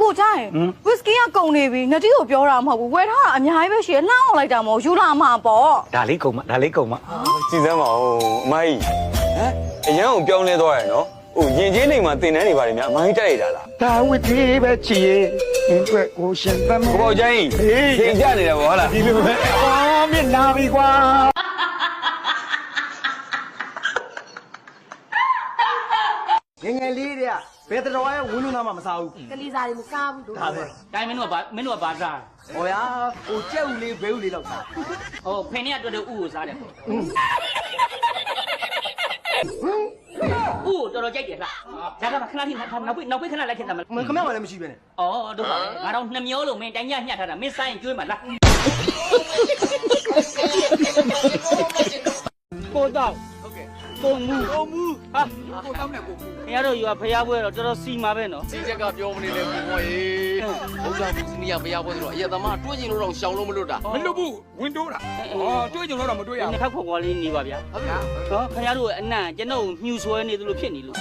ကိုကြိုင်ဝစ်စကီကကုန်နေပြီနတိကိုပြောတာမဟုတ်ဘူးဝယ်ထားတာအများကြီးပဲရှိရလှမ်းအောင်လိုက်တာမဟုတ်ယူလာမှာပေါ့ဒါလေးကုန်မဒါလေးကုန်မ ကြည်စမ်းပါဦးအမကြီးဟမ်အရန်ကိုပြောင်းလဲသွားရနော်ဟိုရင်ချင်းနေမှာတင်တန်းနေပါလိမ့်များအမကြီးတက်လိုက်တာလား ဒါဝစ်သေးပဲချီရဲ့အတွက်ကိုရှင်သမ်း ကိုပေါ့ကျင်းချိန်ကြနေတယ်ဗောဟုတ်လားဒီလိုပဲ အော်မြင်လာပြီကွာ ငငယ်လေးတွေကဘယ်တော်ရဲ့ဝင်းလုံးသားမှမစားဘူး ကလေးစားတွေမစားဘူးတို့ ဒါပဲ တိုင်းမင်းတို့ကဘာစား ဟောရဟိုကြက်ဦးလေးဘဲဦးလေးလောက်စား ဟိုဖင်နဲ့အတွက်ဥကိုစားတယ်ဥကိုတော်တော်ကြိုက်တယ်လားဒါကမှခဏထိနောက်ပိတ်ခဏလိုက်ခဲ့တာမလား ခမရလည်းမရှိပဲနဲ့ ဩတို့ပါငါတော့2မျိုးလုံးမင်းတိုင်းညညှက်ထားတာမင်းစားရင်ကျွေးမှာလား ကိုတော့ ဟုတ်ကဲ့ ကိုမူ အုံမူ ဟာ ကိုတောင်းတယ်ကို ခင်ဗျားတို့ယူကဖျားပွဲတော့တော်တော်စီမှာပဲနော် စီချက်ကပြောမနေနဲ့ကိုမော်ရေဘုရားဘူးစနီးရဘုရားပွဲဆိုတော့အရသမားတွေးကျင်လို့တော့ရှောင်လို့မလွတ်တာ မလွတ်ဘူးဝင်းတိုးတာတွေးကြုံတော့မတွေးရဘူး နှစ်ခါခေါ်ခေါ်လေးနေပါဗျာ ဟုတ်ကဲ့ နော်ခင်ဗျားတို့အနံ့ကျွန်တော်ညှူဆွဲနေသလိုဖြစ်နေလို့